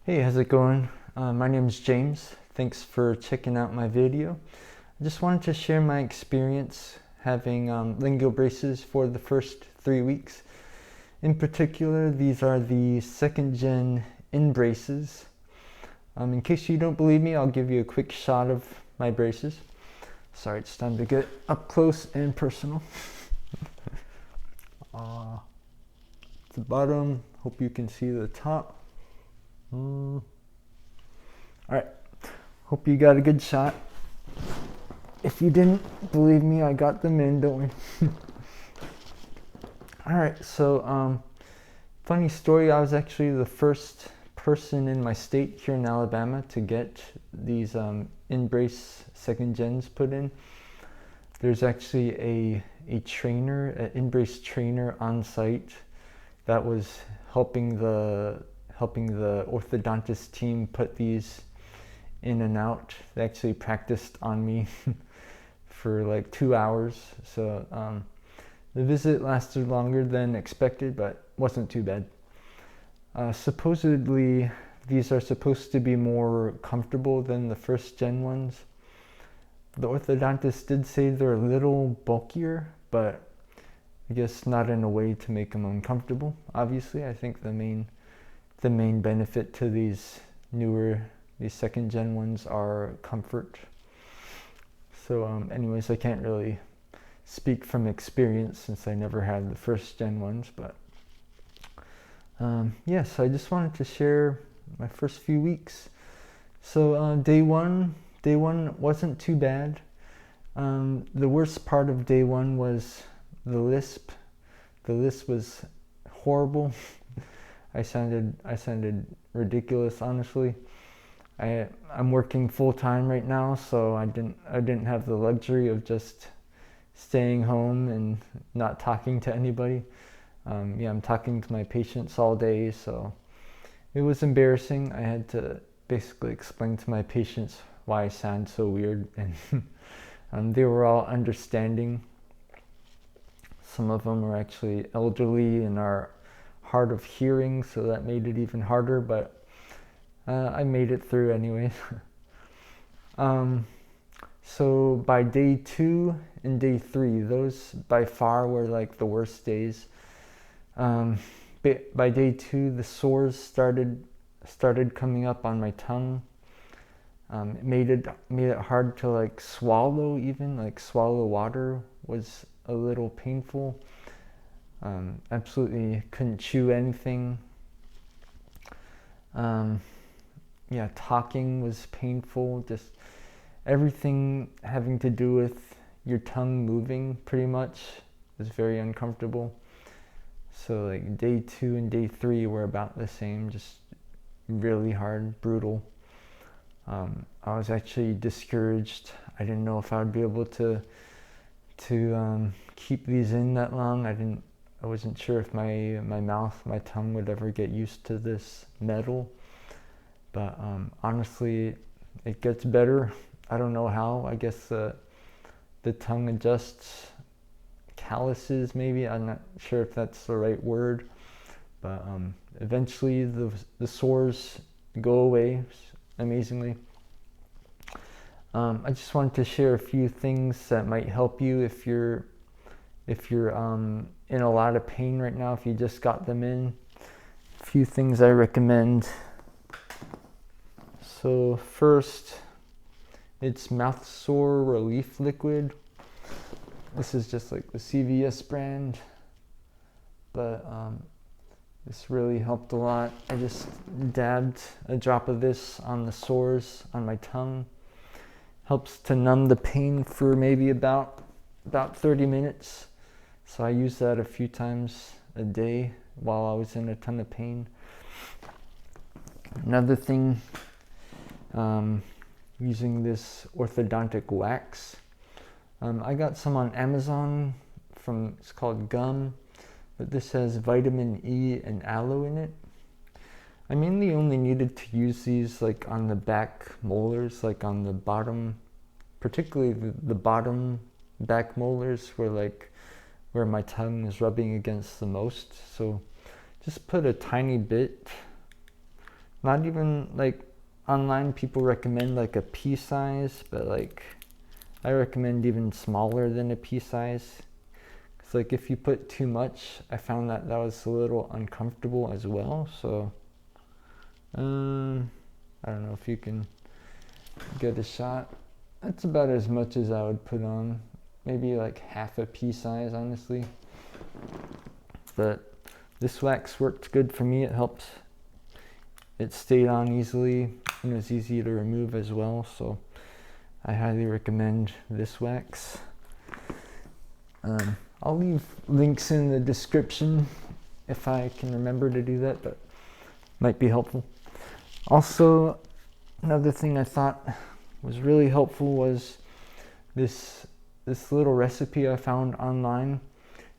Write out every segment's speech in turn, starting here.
Hey, how's it going? My name is James. Thanks for checking out my video. I just wanted to share my experience having lingual braces for the first 3 weeks. In particular, these are the second gen Inbraces. In case you don't believe me, I'll give you a quick shot of my braces. Sorry, it's time to get up close and personal. The bottom, hope you can see the top. All right, hope you got a good shot. If you didn't believe me, I got them in, don't we? All right, so funny story, I was actually the first person in my state here in Alabama to get these Inbrace second gens put in. There's actually a trainer, an Inbrace trainer on site that was helping the orthodontist team put these in and out. They actually practiced on me for like 2 hours. So the visit lasted longer than expected, but wasn't too bad. Supposedly, these are supposed to be more comfortable than the first gen ones. The orthodontist did say they're a little bulkier, but I guess not in a way to make them uncomfortable. Obviously, I think the main benefit to these second gen ones are comfort. So anyways, I can't really speak from experience since I never had the first gen ones, but yes, I just wanted to share my first few weeks. So day one wasn't too bad. The worst part of day one was the Lisp. The Lisp was horrible. I sounded ridiculous, honestly. I'm working full time right now, so I didn't have the luxury of just staying home and not talking to anybody. I'm talking to my patients all day, so it was embarrassing. I had to basically explain to my patients why I sound so weird, and they were all understanding. Some of them are actually elderly and are hard of hearing, so that made it even harder, but I made it through anyways. So by day 2 and day 3, those by far were like the worst days. By day 2, the sores started coming up on my tongue. It made it hard to like swallow, even like swallow water was a little painful. Absolutely couldn't chew anything. Talking was painful. Just everything having to do with your tongue moving pretty much was very uncomfortable. So like day 2 and day 3 were about the same, just really hard, brutal. I was actually discouraged. I didn't know if I would be able to keep these in that long. I wasn't sure if my mouth, my tongue would ever get used to this metal. But honestly, it gets better. I don't know how. I guess the tongue adjusts calluses, maybe. I'm not sure if that's the right word. But eventually the sores go away, amazingly. I just wanted to share a few things that might help you if you're in a lot of pain right now, if you just got them in. A few things I recommend. So first, it's mouth sore relief liquid. This is just like the CVS brand, but this really helped a lot. I just dabbed a drop of this on the sores on my tongue. Helps to numb the pain for maybe about 30 minutes. So I used that a few times a day while I was in a ton of pain. Another thing, using this Orthodontic Wax. I got some on Amazon it's called Gum, but this has vitamin E and aloe in it. I mainly only needed to use these like on the back molars, like on the bottom, particularly the bottom back molars where my tongue is rubbing against the most. So just put a tiny bit, not even like online people recommend like a pea size, but like I recommend even smaller than a pea size. It's like if you put too much, I found that was a little uncomfortable as well. So I don't know if you can get a shot. That's about as much as I would put on. Maybe like half a pea size, honestly. But this wax worked good for me. It helped. It stayed on easily and it was easy to remove as well. So I highly recommend this wax. I'll leave links in the description if I can remember to do that, but might be helpful. Also, another thing I thought was really helpful was this little recipe I found online.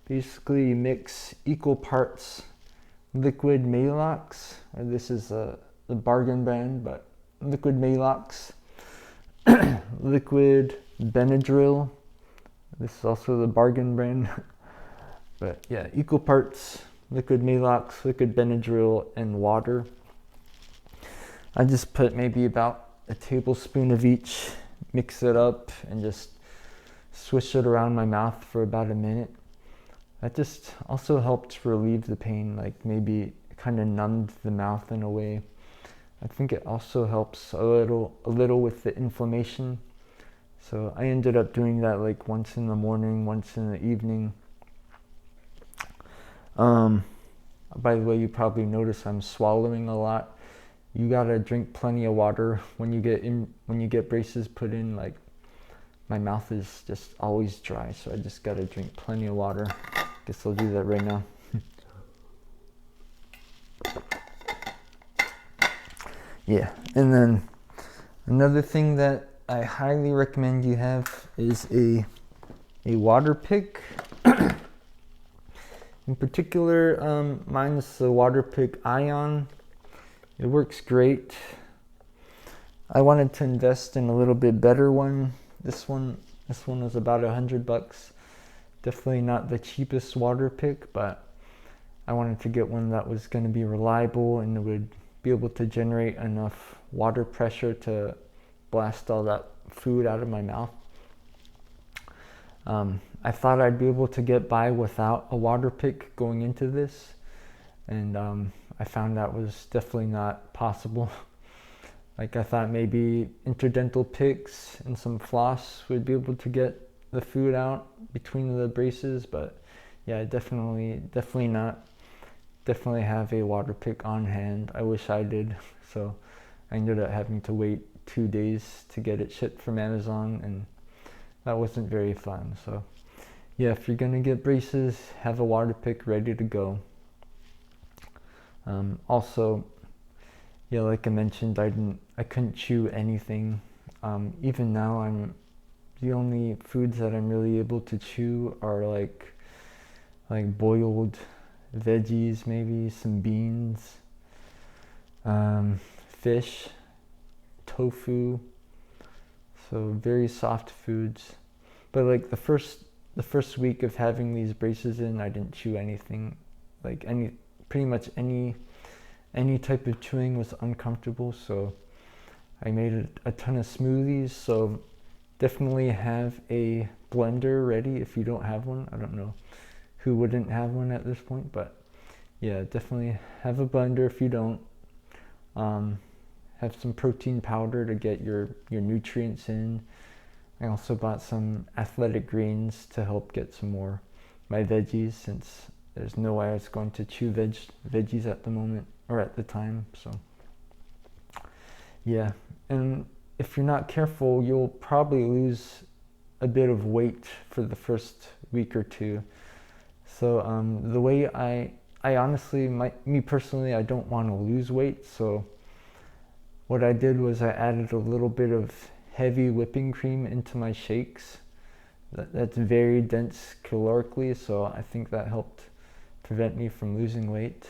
Basically, you mix equal parts liquid Maalox, or this is the bargain brand, but liquid Maalox, liquid Benadryl. This is also the bargain brand. But yeah, equal parts liquid Maalox, liquid Benadryl, and water. I just put maybe about a tablespoon of each, mix it up, and just swish it around my mouth for about a minute. That just also helped relieve the pain, like maybe kind of numbed the mouth in a way. I think it also helps a little with the inflammation. So I ended up doing that like once in the morning, once in the evening. By the way, you probably notice I'm swallowing a lot. You gotta drink plenty of water when you get braces put in. Like my mouth is just always dry, so I just gotta drink plenty of water. Guess I'll do that right now. Yeah, and then another thing that I highly recommend you have is a water pick. In particular, mine's the water pick Ion. It works great. I wanted to invest in a little bit better one. This one was about $100. Definitely not the cheapest water pick, but I wanted to get one that was going to be reliable and would be able to generate enough water pressure to blast all that food out of my mouth. I thought I'd be able to get by without a water pick going into this, and I found that was definitely not possible. Like I thought maybe interdental picks and some floss would be able to get the food out between the braces, but yeah, definitely not. Definitely have a water pick on hand. I wish I did. So I ended up having to wait 2 days to get it shipped from Amazon, and that wasn't very fun. So yeah, if you're gonna get braces, have a water pick ready to go. Also, yeah, like I mentioned, I couldn't chew anything. Even now, the only foods that I'm really able to chew are like boiled veggies, maybe some beans, fish, tofu. So very soft foods. But like the first week of having these braces in, I didn't chew anything. Like pretty much any type of chewing was uncomfortable. So I made a ton of smoothies. So definitely have a blender ready if you don't have one. I don't know who wouldn't have one at this point, but yeah, definitely have a blender if you don't. Have some protein powder to get your nutrients in. I also bought some athletic greens to help get some more my veggies, since there's no way I was going to chew veggies at the moment, or at the time. So yeah, and if you're not careful, you'll probably lose a bit of weight for the first week or two. So the way I honestly, me personally, I don't want to lose weight. So what I did was I added a little bit of heavy whipping cream into my shakes. That's very dense calorically, so I think that helped prevent me from losing weight.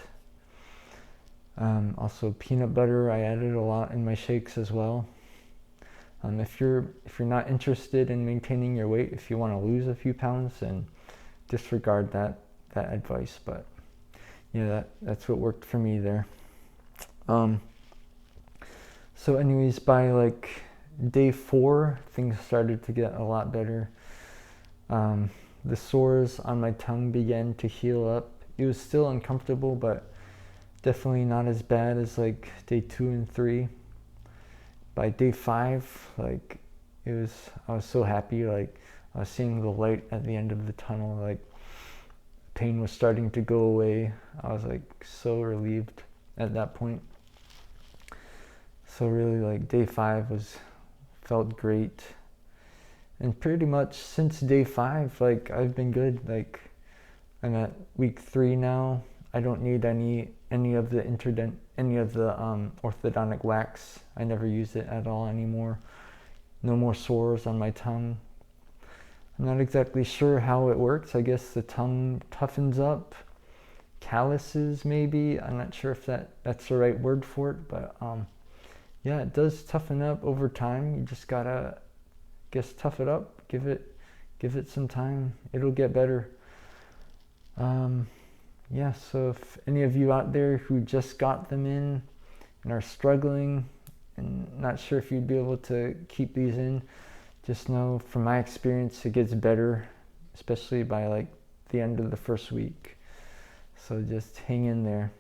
Also peanut butter, I added a lot in my shakes as well. If you're not interested in maintaining your weight, if you want to lose a few pounds, then disregard that advice. But yeah, that's what worked for me there. So anyways, by like day 4, things started to get a lot better. The sores on my tongue began to heal up. It was still uncomfortable, but definitely not as bad as like day 2 and 3. By day 5, like I was so happy, like I was seeing the light at the end of the tunnel, like pain was starting to go away. I was like so relieved at that point. So really like day 5 felt great. And pretty much since day 5, like I've been good. Like I'm at week 3 now. I don't need any of the orthodontic wax. I never use it at all anymore. No more sores on my tongue. I'm not exactly sure how it works. I guess the tongue toughens up. Calluses maybe. I'm not sure if that's the right word for it, but yeah, it does toughen up over time. You just gotta, tough it up. Give it some time. It'll get better. Yeah, so if any of you out there who just got them in and are struggling and not sure if you'd be able to keep these in, just know from my experience it gets better, especially by like the end of the first week. So just hang in there.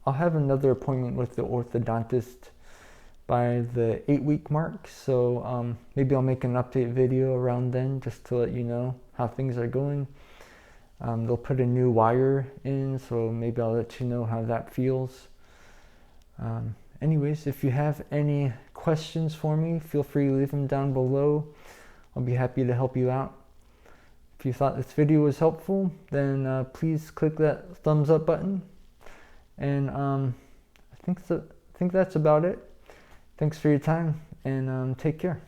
I'll have another appointment with the orthodontist by the 8-week mark, so maybe I'll make an update video around then just to let you know how things are going. They'll put a new wire in, so maybe I'll let you know how that feels. Anyways, if you have any questions for me, feel free to leave them down below. I'll be happy to help you out. If you thought this video was helpful, then please click that thumbs up button. And I think that's about it. Thanks for your time, and take care.